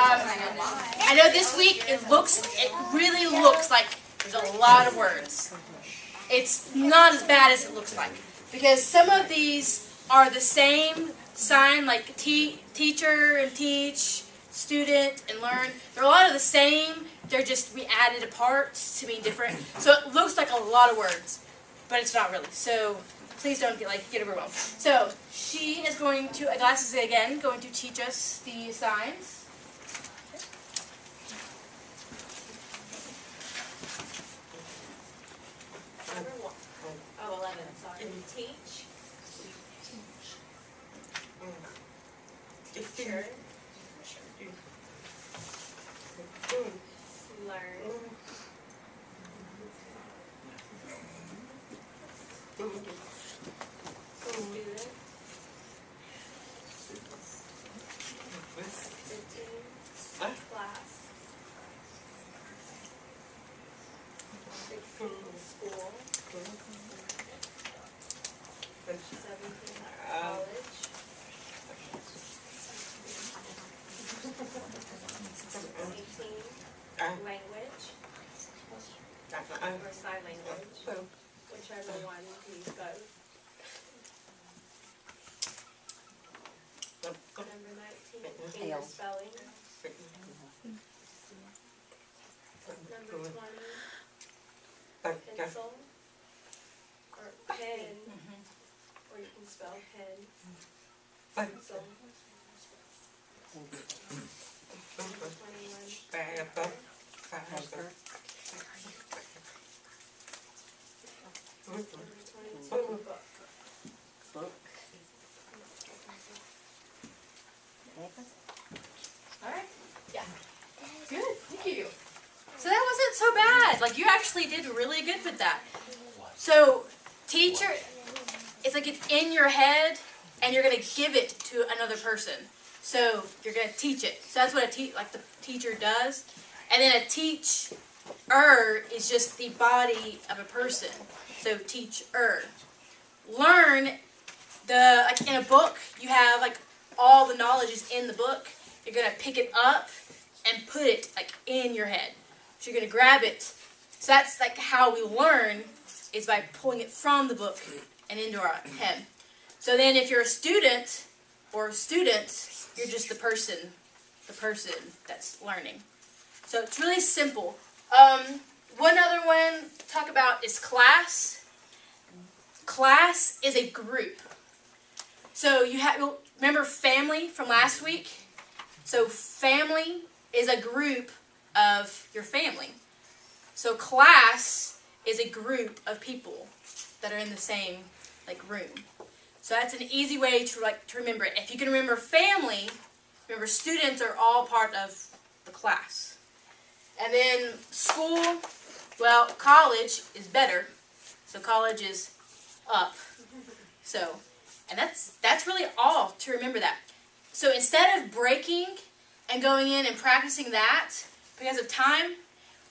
I know this week it really looks like there's a lot of words. It's not as bad as it looks like, because some of these are the same sign, like teacher and teach, student and learn. They're a lot of the same. They're just, we added a part to mean different. So it looks like a lot of words, but it's not really. So please don't get overwhelmed. So she is going to, Glasses again, going to teach us the signs. Number 1. Oh, 11, sorry. Teach. Teacher. Learn. Student. 15. Class. 16. School. 17. College. 18. Language. Or sign language. Whichever one, you can use both. Number 19. English spelling. Number 20. Pencil. Or pen. Or you can spell pen. Pencil. Number 21. Paper. Number 22. Book. Alright? Yeah. Good. Thank you. So that wasn't so bad. Like, you actually did really good with that. So, teacher, it's like it's in your head, and you're going to give it to another person. So, you're going to teach it. So that's what the teacher does. And then a teacher is just the body of a person. So, teacher. Learn, in a book, you have, all the knowledge is in the book. You're going to pick it up and put it, in your head. So, you're going to grab it. So, that's, how we learn, is by pulling it from the book and into our head. So, then if you're a student, or students, you're just the person that's learning. So, it's really simple. One other one to talk about is class. Class is a group. So remember family from last week? So family is a group of your family. So class is a group of people that are in the same room. So that's an easy way to remember it. If you can remember family, remember students are all part of the class. And then school, well, college is better. So college is up. So, and that's really all to remember that. So instead of breaking and going in and practicing that, because of time,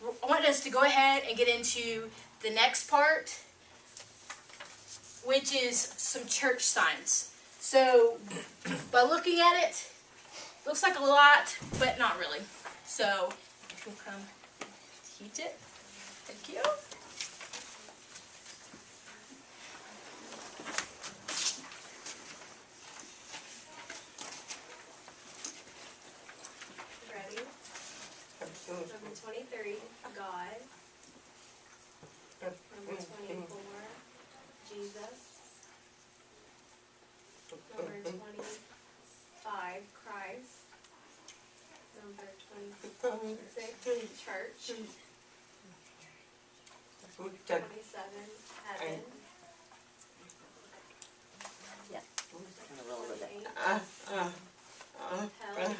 I want us to go ahead and get into the next part, which is some church signs. So by looking at it, looks like a lot, but not really. So if you'll come teach it. Thank you. Ready? Number 23, God. Number 24, Jesus. Number 25, Christ. Number 26, church. 27, heaven. Yeah. 28, hell,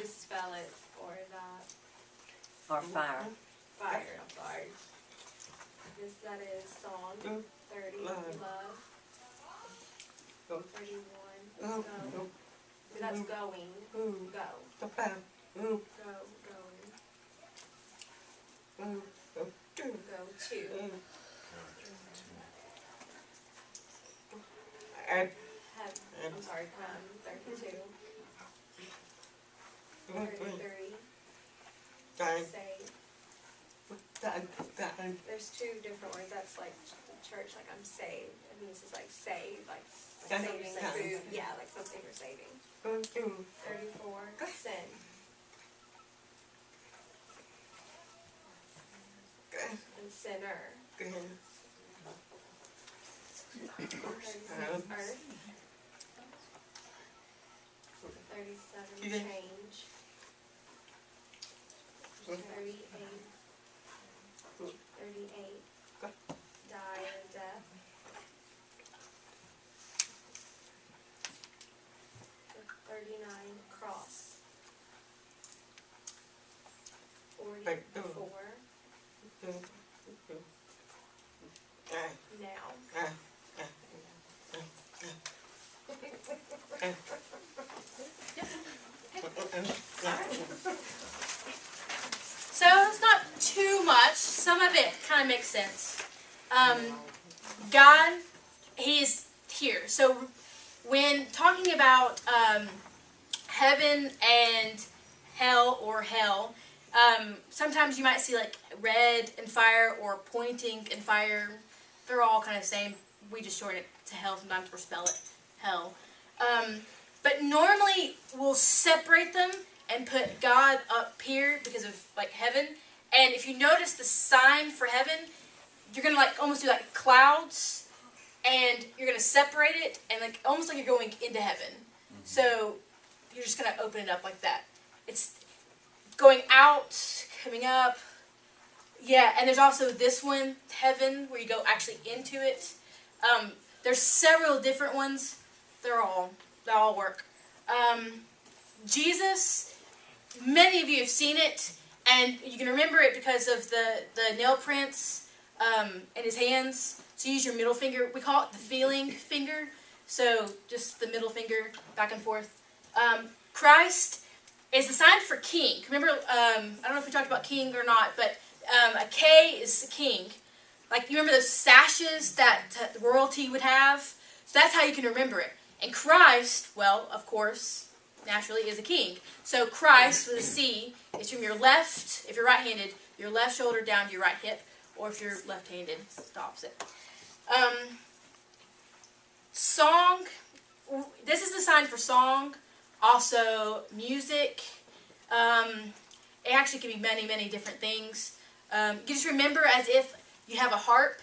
just spell it, or that. Or fire. Fire, I'm sorry. That is song. 30, love. 31, go. That's going. Go. Go, going. Go to. I'm sorry, 32. 33. Save. There's two different words. That's like church, like I'm saved. It means it's like save, like saving food. Yeah, like something you're saving. 34, sin. And sinner. 36, earth. 37, change. 38, die or death. 39, cross. 44, now. So it's not too much. Some of it kind of makes sense. God, He's here. So when talking about heaven and hell or hell, sometimes you might see like red and fire or pointing and fire. They're all kind of the same. We just shorten it to hell sometimes or spell it hell. But normally we'll separate them and put God up here because of like heaven. And if you notice the sign for heaven, you're going to like almost do like clouds, and you're going to separate it and like almost like you're going into heaven. So you're just going to open it up like that. It's going out, coming up. Yeah, and there's also this one, heaven, where you go actually into it. There's several different ones. They all work. Jesus, many of you have seen it, and you can remember it because of the nail prints in his hands. So use your middle finger. We call it the feeling finger. So just the middle finger back and forth. Christ is the sign for king. Remember, I don't know if we talked about king or not, but a K is king. Like, you remember those sashes that royalty would have? So that's how you can remember it. And Christ, well, of course, naturally is a king. So Christ with a C is from your left, if you're right-handed, your left shoulder down to your right hip, or if you're left-handed, it's the opposite. Song, this is the sign for song, also music. It actually can be many, many different things. You just remember as if you have a harp,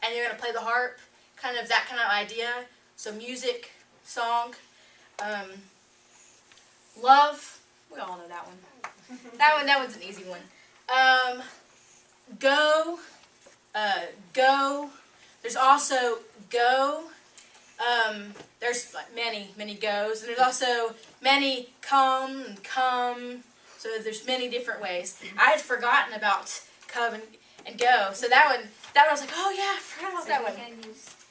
and you're going to play the harp, kind of that kind of idea. So music, song, love, we all know that one. That one's an easy one. Go, go. There's also go. There's like many, many goes, and there's also many come and come. So there's many different ways. I had forgotten about come and go. So that one I was like, oh yeah, I forgot about that one.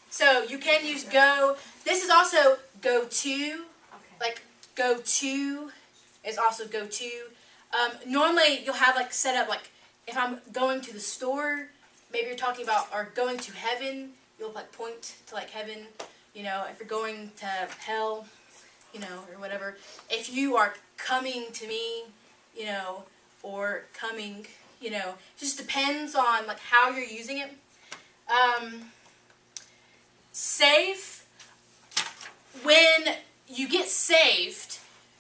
So you can use go. This is also go to. Like go to is also go to. Normally you'll have like set up like if I'm going to the store, maybe you're talking about or going to heaven. You'll like point to like heaven. You know, if you're going to hell, you know, or whatever. If you are coming to me, you know, or coming, you know, it just depends on like how you're using it. Save. When you get saved,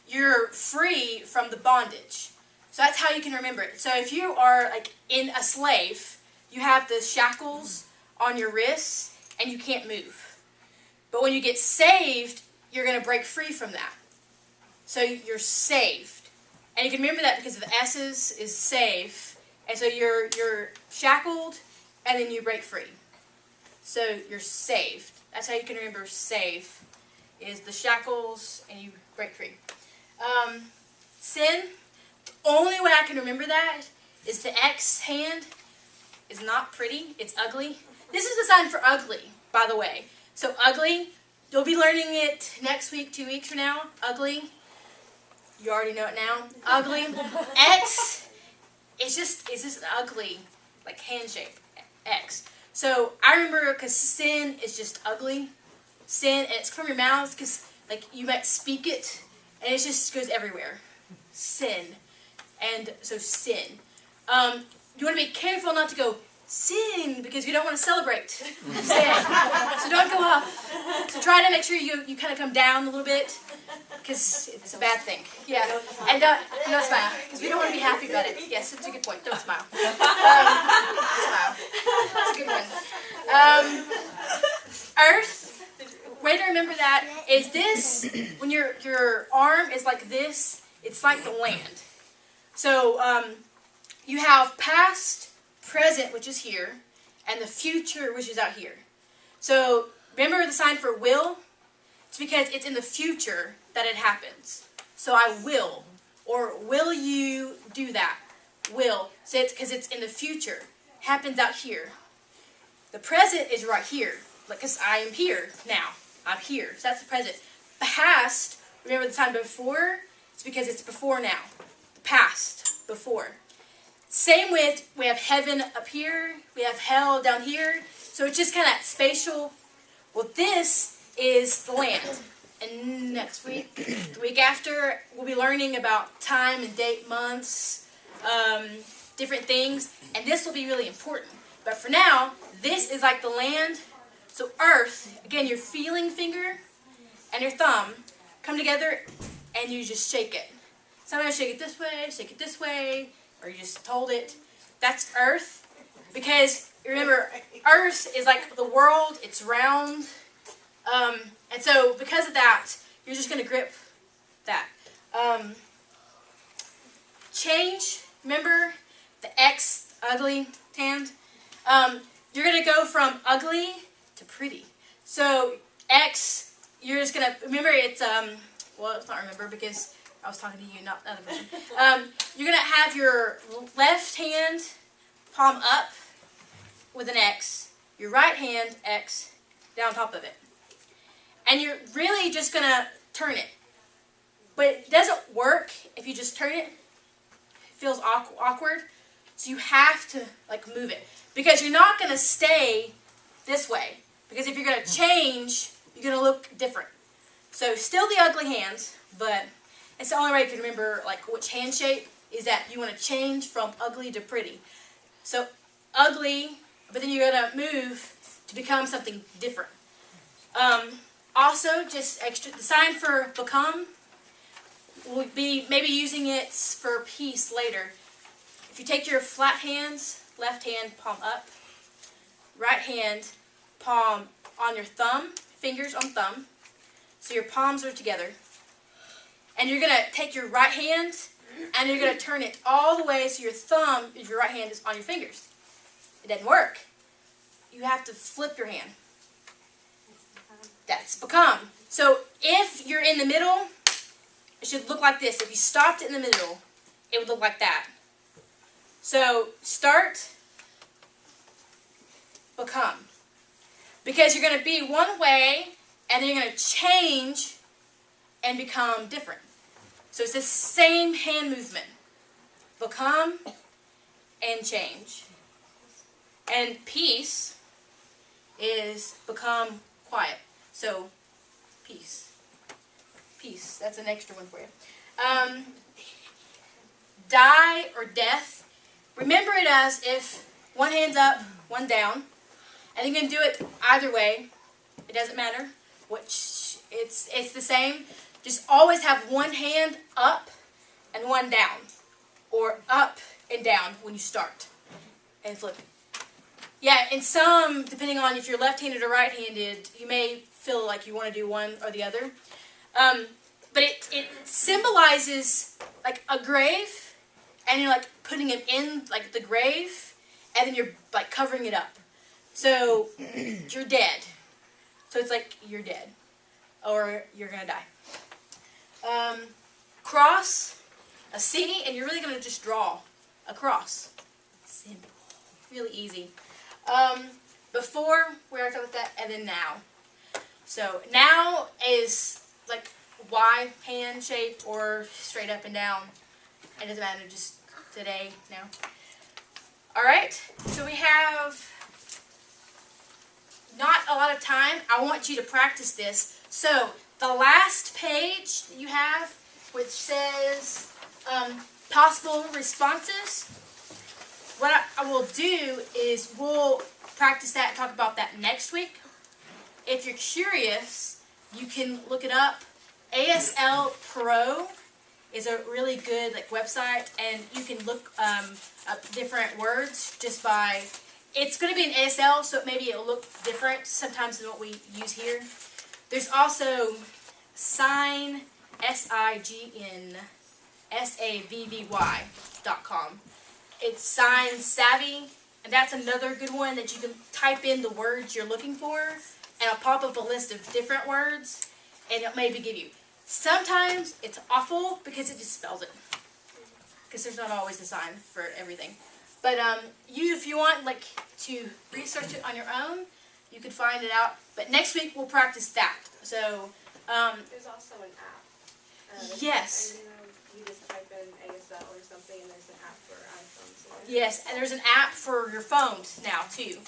you're free from the bondage. So that's how you can remember it. So if you are like in a slave, you have the shackles on your wrists and you can't move. But when you get saved, you're going to break free from that. So you're saved. And you can remember that because the S's is save. And so you're shackled and then you break free. So you're saved. That's how you can remember save. Is the shackles and you break free. Sin, the only way I can remember that is the X hand is not pretty. It's ugly. This is the sign for ugly, by the way. So ugly, you'll be learning it next week, 2 weeks from now. Ugly. You already know it now. Ugly. X, it's just an ugly, like hand shape. X. So I remember because sin is just ugly. Sin, and it's from your mouth because like you might speak it, and it just goes everywhere. Sin. And so sin. You want to be careful not to go sin because you don't want to celebrate sin. So don't go up. So try to make sure you kind of come down a little bit because it's a bad thing. Yeah. And don't smile because we don't want to be happy about it. Yes, it's a good point. Don't smile. Smile. That's a good one. Earth. Way to remember that is this. When your arm is like this, it's like the land. So you have past, present, which is here, and the future, which is out here. So remember the sign for will? It's because it's in the future that it happens. So I will, or will you do that? Will. So it's because it's in the future. It happens out here. The present is right here, because I am here now. I'm here. So that's the present. Past, remember the time before? It's because it's before now. The past, before. Same with, we have heaven up here, we have hell down here, so it's just kind of that spatial. Well, this is the land. And next week, the week after, we'll be learning about time and date, months, different things, and this will be really important. But for now, this is like the land. So earth, again, your feeling finger and your thumb come together and you just shake it. Sometimes shake it this way, or you just hold it. That's earth. Because remember, earth is like the world, it's round. And so because of that, you're just going to grip that. Change, remember the X, ugly hand? You're going to go from ugly to pretty. So X, you're just going to, remember it's, well, it's not remember because I was talking to you, not the other person. You're going to have your left hand palm up with an X, your right hand X down top of it. And you're really just going to turn it. But it doesn't work if you just turn it. It feels awkward. So you have to like move it. Because you're not going to stay this way. Because if you're going to change, you're going to look different. So still the ugly hands, but it's the only way you can remember like which hand shape is that you want to change from ugly to pretty. So ugly, but then you're going to move to become something different. Also, just extra, the sign for become, we'll be maybe using it for peace later. If you take your flat hands, left hand palm up, right hand palm on your thumb, fingers on thumb, so your palms are together. And you're going to take your right hand and you're going to turn it all the way so your thumb, if your right hand is on your fingers. It doesn't work. You have to flip your hand. That's become. So if you're in the middle, it should look like this. If you stopped it in the middle, it would look like that. So start, become. Because you're going to be one way, and then you're going to change and become different. So it's the same hand movement. Become and change. And peace is become quiet. So, peace. Peace. That's an extra one for you. Die or death. Remember it as if one hand's up, one down. And you can do it either way. It doesn't matter. Which it's the same. Just always have one hand up and one down. Or up and down when you start. And flip it. Yeah, and some, depending on if you're left-handed or right-handed, you may feel like you want to do one or the other. But it symbolizes like a grave, and you're like putting it in like the grave, and then you're like covering it up. So you're dead. So it's like you're dead, or you're gonna die. Cross, a C, and you're really gonna just draw a cross. Simple, really easy. Before we already talked about that, and then now. So now is like Y hand shaped or straight up and down. It doesn't matter, just today, now. Alright, so we have not a lot of time. I want you to practice this. So the last page that you have, which says possible responses, what I will do is we'll practice that and talk about that next week. If you're curious, you can look it up. ASL Pro is a really good website, and you can look up different words just by. It's going to be an ASL, so maybe it'll look different sometimes than what we use here. There's also Sign SIGNSAVVY.com. It's Sign Savvy, and that's another good one that you can type in the words you're looking for, and it'll pop up a list of different words, and it'll maybe give you. Sometimes it's awful because it just spells it, because there's not always a sign for everything. But if you want to research it on your own, you can find it out. But next week we'll practice that. So there's also an app. Yes. And, you just type in ASL or something, and there's an app for iPhones. Yes, and there's an app for your phones now too,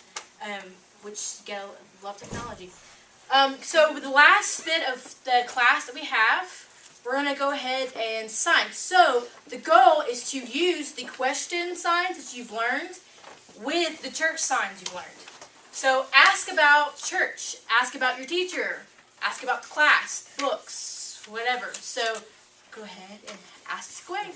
which love technology. So with the last bit of the class that we have, we're going to go ahead and sign. So the goal is to use the question signs that you've learned with the church signs you've learned. So ask about church, ask about your teacher, ask about the class, books, whatever. So go ahead and ask away.